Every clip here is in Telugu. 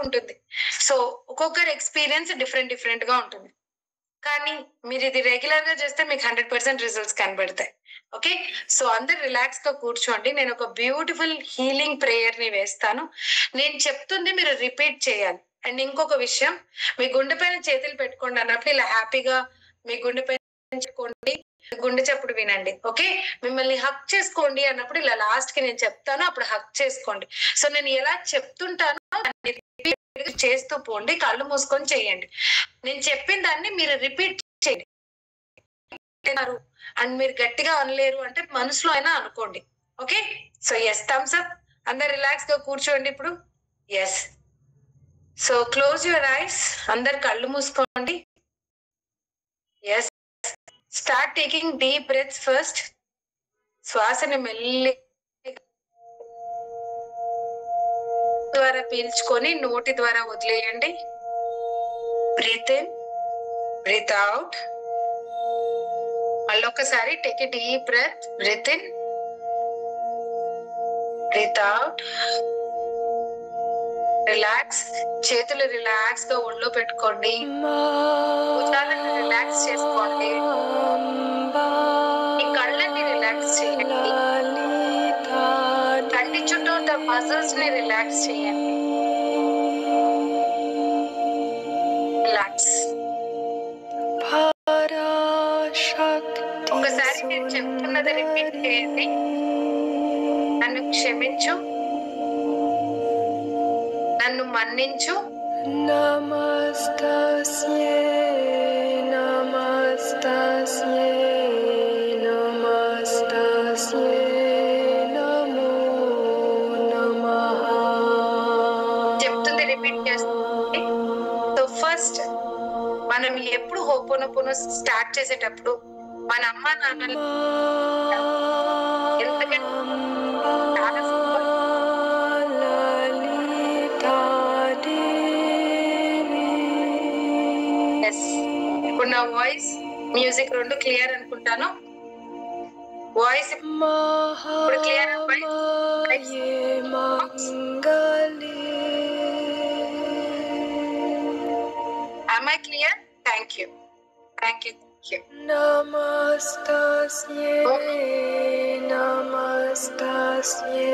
ఉంటుంది. సో ఒక్కొక్కరి ఎక్స్పీరియన్స్ డిఫరెంట్ గా ఉంటుంది. కానీ మీరు ఇది రెగ్యులర్ గా చేస్తే మీకు 100% రిజల్ట్స్ కనబడతాయి. ఓకే, సో అందరు రిలాక్స్ గా కూర్చోండి. నేను ఒక బ్యూటిఫుల్ హీలింగ్ ప్రేయర్ ని వేస్తాను. నేను చెప్తుంది మీరు రిపీట్ చేయాలి. అండ్ ఇంకొక విషయం, మీ గుండె పైన చేతులు పెట్టుకోండి అన్నప్పుడు ఇలా హ్యాపీగా మీ గుండె పైన పెట్టుకోండి, గుండె చప్పుడు వినండి. ఓకే, మిమ్మల్ని హక్ చేసుకోండి అన్నప్పుడు ఇలా లాస్ట్ కి నేను చెప్తాను, అప్పుడు హక్ చేసుకోండి. సో నేను ఎలా చెప్తుంటానో చేస్తూ పోండి, కళ్ళు మూసుకొని చేయండి. నేను చెప్పిన దాన్ని మీరు రిపీట్ చేయండి. అండ్ మీరు గట్టిగా అనలేరు అంటే మనసులో అయినా అనుకోండి. Okay, so yes, thumbs up. అందరు రిలాక్స్ గా కూర్చోండి ఇప్పుడు. Yes, so close your eyes. అందరు కళ్ళు మూసుకోండి. Yes, start taking deep breaths first. శ్వాసని మెల్లి ద్వారా పీల్చుకొని నోటి ద్వారా వదిలేయండి. Breathe in, breathe out. మళ్ళొకసారి take a deep breath. Breathe in, breathe out. Relax. చేతులు రిలాక్స్ గా ఒళ్ళో పెట్టుకోండి. భుజాలను రిలాక్స్ చేసుకోండి. ఈ కళ్ళని రిలాక్స్ చేయండి. కంటి చుట్టూ మజిల్స్ ని రిలాక్స్ చేయండి. రిలాక్స్. ఒకసారి నేను చెప్తున్నది రిపీట్ చేయండి. నన్ను క్షమించు, నన్ను మన్నించు, నమస్తస్యే నమస్తస్యే నమస్తస్యే నమో నమః. చెప్తుంది రిపీట్ చేస్తుంది. సో ఫస్ట్ మనం ఎప్పుడు హోపోనోపోనో స్టార్ట్ చేసేటప్పుడు మన అమ్మ నాన్నలు ఎందుకంటే చాలా ఇప్పుడు నా వాయిస్ మ్యూజిక్ రెండు క్లియర్ అనుకుంటాను. వాయిస్ ఇప్పుడు clear. Am I clear? Thank you. Thank you. నమస్తస్యే నమస్తస్యే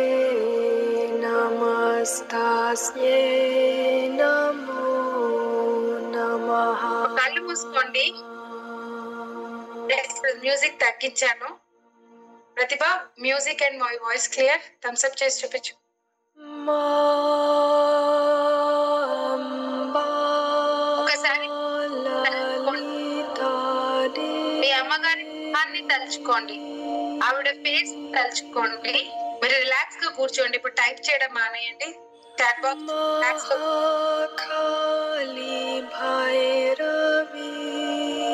నమస్తస్యే నమో నమః. కళ్ళు మూసుకోండి. మ్యూజిక్ తగ్గించాను. Pratibha, music and my voice clear. Thumbs up చేసి చూపించు. ఒకసారి మీ అమ్మగారి ముఖాన్ని తలుచుకోండి, ఆవిడ ఫేస్ తలుచుకోండి. మీరు రిలాక్స్ గా కూర్చోండి. ఇప్పుడు టైప్ చేయడం మానేయండి. చాట్ బాక్స్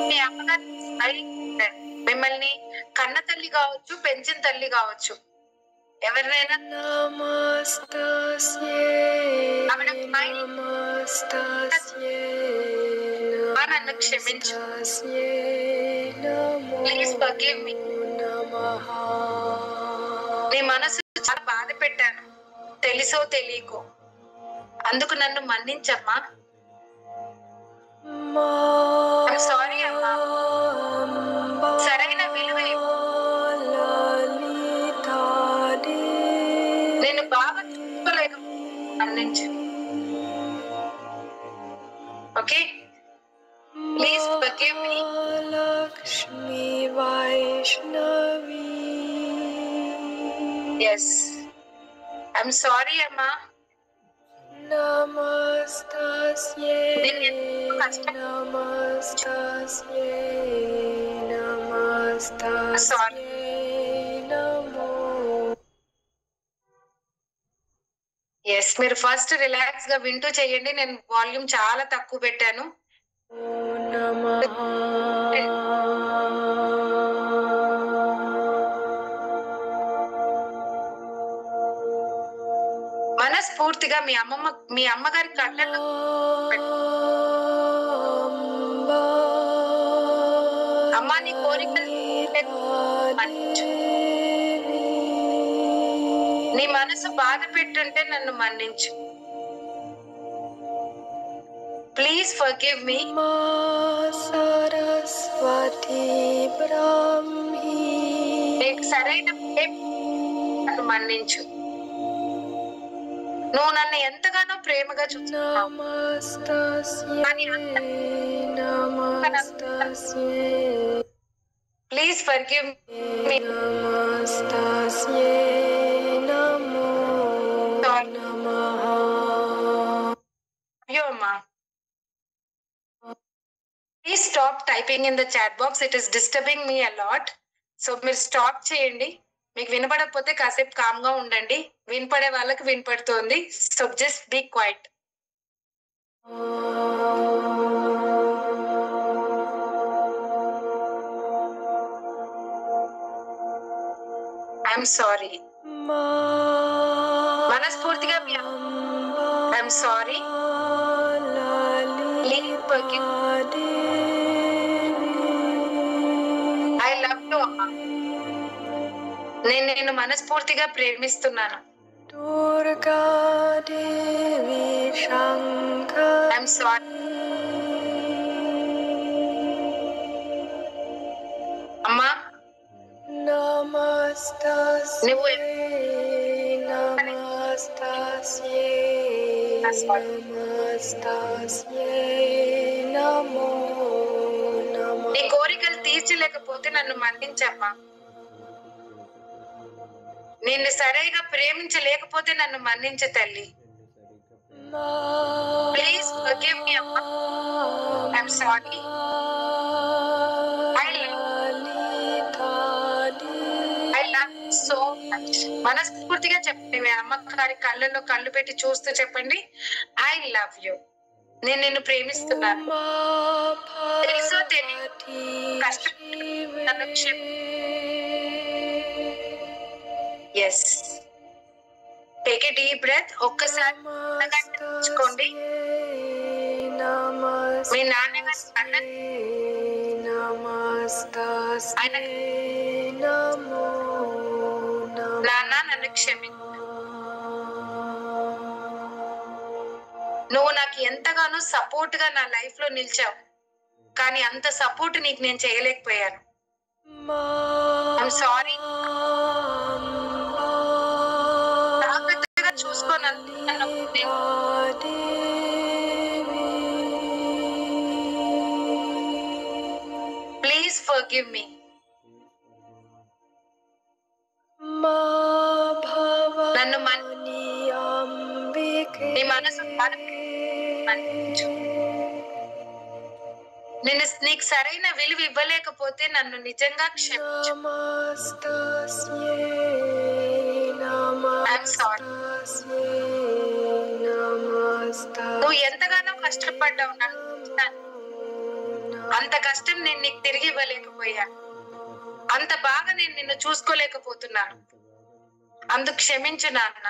మీ అమ్మగారి మిమ్మల్ని కన్న తల్లి కావచ్చు, పెంచిన తల్లి కావచ్చు, ఎవరినైనా నన్ను క్షమించు, ప్లీజ్ ఫర్గివ్ మీ. నీ మనసు చాలా బాధ పెట్టాను, తెలుసో తెలియకో, అందుకు నన్ను మన్నించమ్మా. సారీ అమ్మా, సరైన విలువ నేను బాగా చూసుకోలేక మన్నించు. Okay, please forgive me. Lakshmi Vaishnavi. Yes, I'm sorry అమ్మా. నమస్తస్యే నమస్తస్యే నమస్తస్యే నమో. ఎస్, మీరు ఫస్ట్ రిలాక్స్ గా వింటూ చేయండి. నేను వాల్యూమ్ చాలా తక్కువ పెట్టాను. నమః. మనస్ఫూర్తిగా మీ అమ్మగారి కళ్ళల్లో అమ్మా, నీ కోరికలు నీ మనసు బాధ పెట్టుంటే నన్ను మన్నించు. ప్లీజ్ ఫర్గివ్ మీ. మా సరస్వతి బ్రహ్మి నీకు సరైన నన్ను మన్నించు. నువ్వు నన్ను ఎంతగానో ప్రేమగా చూస్తున్నావు. Please forgive me. అమ్మా, please stop typing in the chat box. It is disturbing me a lot. So మీరు స్టాప్ చేయండి. మీకు వినపడకపోతే కాసేపు కామ్ గా ఉండండి. వినపడే వాళ్ళకి వినపడుతోంది. So just be quiet. I'm sorry. మనస్ఫూర్తిగా I'm sorry. I love you అమ్మా. నేను మనస్ఫూర్తిగా ప్రేమిస్తున్నాను. ఐఎమ్ సారీ అమ్మా. నువ్వు నీ కోరికలు తీర్చలేకపోతే నన్ను మన్నించమ్మా. నిన్ను సరిగా ప్రేమించలేకపోతే నన్ను మన్నించు తల్లి. ప్లీజ్ ఫర్గివ్ మీ అమ్మా. I'm sorry. I love you so much. మనస్ఫూర్తిగా చెప్పండి. మీ అమ్మగారి కళ్ళల్లో కళ్ళు పెట్టి చూస్తూ చెప్పండి, ఐ లవ్ యు. నేను నిన్ను ప్రేమిస్తున్నాను. తెలుసో తెలియదు కష్టపడి yes. Take a deep breath. ఒక్కసారి తెచ్చుకోండి. మీ నాన్నగారి నాన్న నన్ను క్షమించు. నువ్వు నాకు ఎంతగానో సపోర్ట్ గా నా లైఫ్ లో నిలిచావు. కానీ అంత సపోర్ట్ నీకు నేను చేయలేకపోయాను. I'm sorry. జాగ్రత్తగా చూసుకోను. ప్లీజ్ ఫర్గివ్ మీ. నన్ను నీ మనసు మన్నించు. నేను నీకు సరైన విలువ ఇవ్వలేకపోతే నన్ను నిజంగా క్షమించు. I'm sorry. నువ్వు ఎంతగానో కష్టపడ్డావు. అంత కష్టం నేను నీకు తిరిగి ఇవ్వలేకపోయా. అంత బాగా నేను నిన్ను చూసుకోలేకపోతున్నాను. అందుకు క్షమించు నాన్న.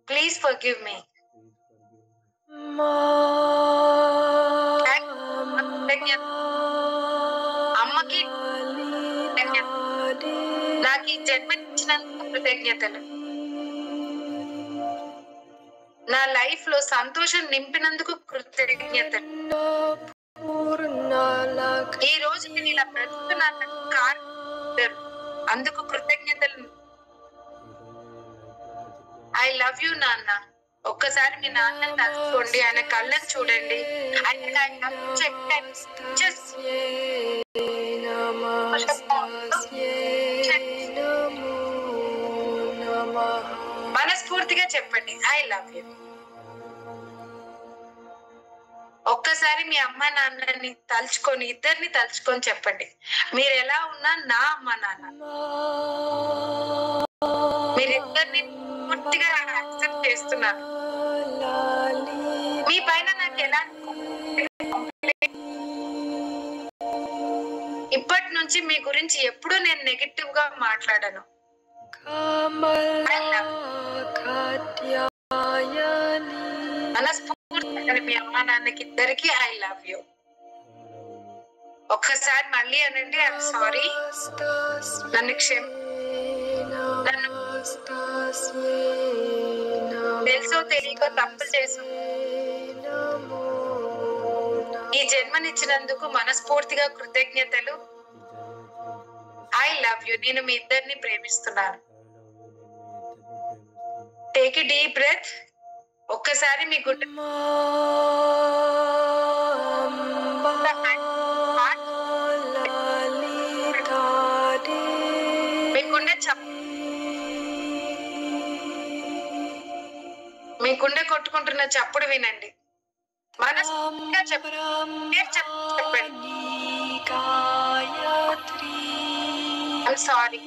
ప్లీజ్ ఫర్గివ్ మీ. అమ్మకి నాకు ఈ జన్మనిచ్చినందుకు కృతజ్ఞతలు. నా లైఫ్ లో సంతోషం నింపినందుకు కృతజ్ఞతలు. ఈ రోజు నేను ఇలా బ్రతుకున్నాను అందుకు కృతజ్ఞతలు. ఐ లవ్ యూ నాన్న. ఒక్కసారి మీ నాన్నని తలుచుకోండి. ఆయన కళ్ళని చూడండి. మనస్ఫూర్తిగా చెప్పండి, ఐ లవ్ యూ. ఒక్కసారి మీ అమ్మ నాన్నని తలుచుకొని, ఇద్దరిని తలుచుకొని చెప్పండి, మీరు ఎలా ఉన్నా నా అమ్మ నాన్న. మీరిద్దరిని పూర్తిగా యాక్సెప్ట్ చేస్తున్నాను. మీ పైన నాకు ఎలా ఇప్పటి నుంచి మీ గురించి ఎప్పుడూ నేను నెగటివ్ గా మాట్లాడను. మనస్ఫూర్తిగా మీ అమ్మ నాన్నకి ఇద్దరికి ఐ లవ్ యూ. ఒక్కసారి మళ్ళీ అనండి, ఐఎమ్ సారీ. నన్ను నన్ను తెలుసో తెలియక తప్పు చేసు. ఈ జన్మనిచ్చినందుకు మనస్ఫూర్తిగా కృతజ్ఞతలు. I love you. నేను మీ ఇద్దరిని ప్రేమిస్తున్నాను. Take a deep breath. ఒక్కసారి మీ గుండె మీ గుండె కొట్టుకుంటున్న చప్పుడు వినండి. మనస్ఫూర్తిగా చెప్పండి. I'm sorry.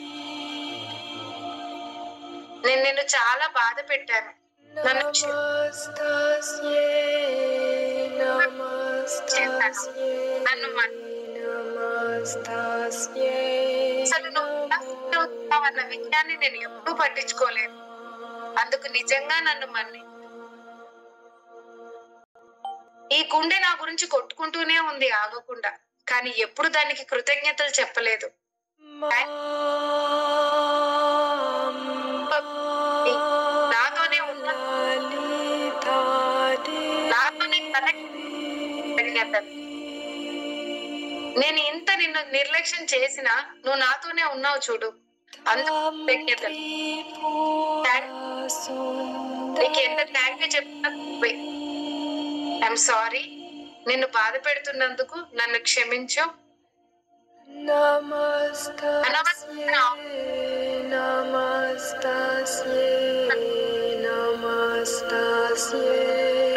నేను నిన్ను చాలా బాధ పెట్టాను. నన్ను అసలు నువ్వు విషయాన్ని నేను ఎప్పుడూ పట్టించుకోలేను. అందుకు నిజంగా నన్ను మన్ని. ఈ గుండె నా గురించి కొట్టుకుంటూనే ఉంది ఆగకుండా, కానీ ఎప్పుడు దానికి కృతజ్ఞతలు చెప్పలేదు. నాతోనే నేను ఇంత నిన్ను నిర్లక్ష్యం చేసినా నువ్వు నాతోనే ఉన్నావు చూడు. అందుకు కృతజ్ఞతలు. నీకు ఎంత థ్యాంక్ యూ చెప్తున్నా. I'm sorry. నిన్ను బాధ పెడుతున్నందుకు నన్ను క్షమించు.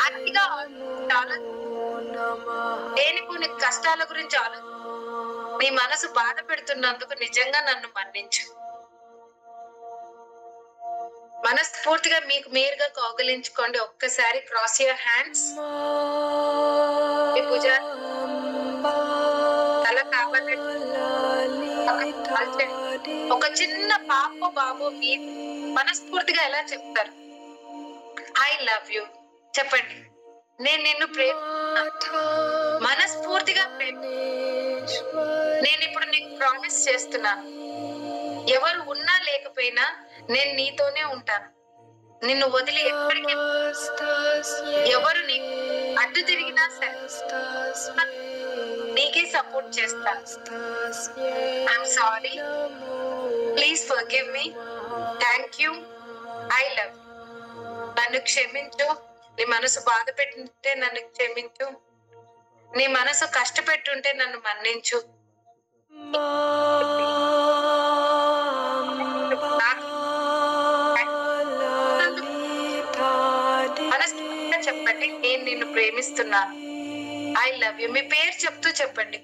అతిగా దేనిపోని కష్టాల గురించి నీ మనసు బాధ పెడుతున్నందుకు నిజంగా నన్ను మన్నించు. మనస్ఫూర్తిగా మీకు మీరుగా కౌగిలించుకోండి. ఒక్కసారి క్రాస్ యువర్ హ్యాండ్స్. తల కాబట్టి ఒక చిన్న పాప బాబు మీరు మనస్ఫూర్తిగా ఎలా చెప్తారు? ఐ లవ్ యూ చెప్పండి. నేను నిన్ను మనస్ఫూర్తిగా నేను ఇప్పుడు నీకు ప్రామిస్ చేస్తున్నాను. ఎవరు ఉన్నా లేకపోయినా నేను నీతోనే ఉంటాను. నిన్ను వదిలి ఎప్పటికీ ఎవరు నీకు అడ్డు తిరిగినా సరే నీకే సపోర్ట్ చేస్తాను. I'm sorry. Please forgive me. Thank you. I love. నన్ను క్షమించు. నీ మనసు బాధ పెట్టుంటే నన్ను క్షమించు. నీ మనసు కష్టపెట్టుంటే నన్ను మన్నించు. మనస్ఫూర్తిగా చెప్పండి, నేను నిన్ను ప్రేమిస్తున్నాను. I love you. మీ పేరు చెప్తూ చెప్పండి.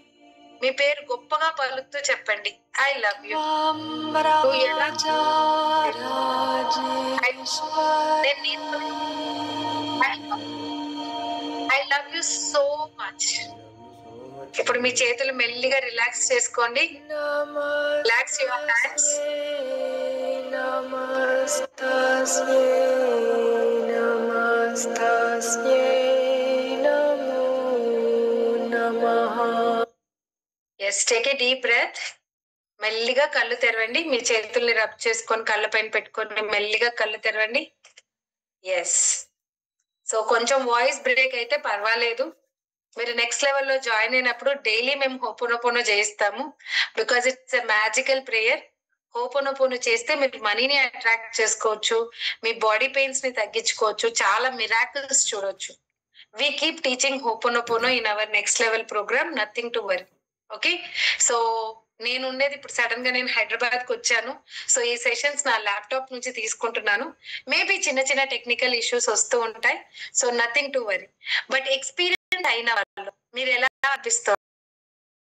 మీ పేరు గొప్పగా పలుకుతూ చెప్పండి. I love you. I love you so much. ఇప్పుడు మీ చేతులు మెల్లిగా రిలాక్స్ చేసుకోండి. Relax your hands. Yes, take a deep breath. మెల్లిగా కళ్ళు తెరవండి. మీ చేతుల్ని రబ్ చేసుకొని కళ్ళ పైన పెట్టుకొని మెల్లిగా కళ్ళు తెరవండి. ఎస్. సో కొంచెం వాయిస్ బ్రేక్ అయితే పర్వాలేదు. మీరు నెక్స్ట్ లెవెల్లో జాయిన్ అయినప్పుడు డైలీ మేము హోపోనోపోనో చేయిస్తాము. Because it's a magical prayer. Ho'oponopono చేస్తే మీరు మనీని అట్రాక్ట్ చేసుకోవచ్చు, మీ బాడీ పెయిన్స్ ని తగ్గించుకోవచ్చు, చాలా మిరాకిల్స్ చూడొచ్చు. We keep teaching Ho'oponopono in our next level program. Nothing to worry. Okay. So నేను ఉండేది ఇప్పుడు సడన్ గా నేను హైదరాబాద్ కు వచ్చాను. సో ఈ సెషన్స్ నా ల్యాప్టాప్ నుంచి తీసుకుంటున్నాను. మేబీ చిన్న చిన్న టెక్నికల్ ఇష్యూస్ వస్తూ ఉంటాయి. So nothing to worry. But experience అయిన వాళ్ళు మీరు ఎలా అనిపిస్తారు?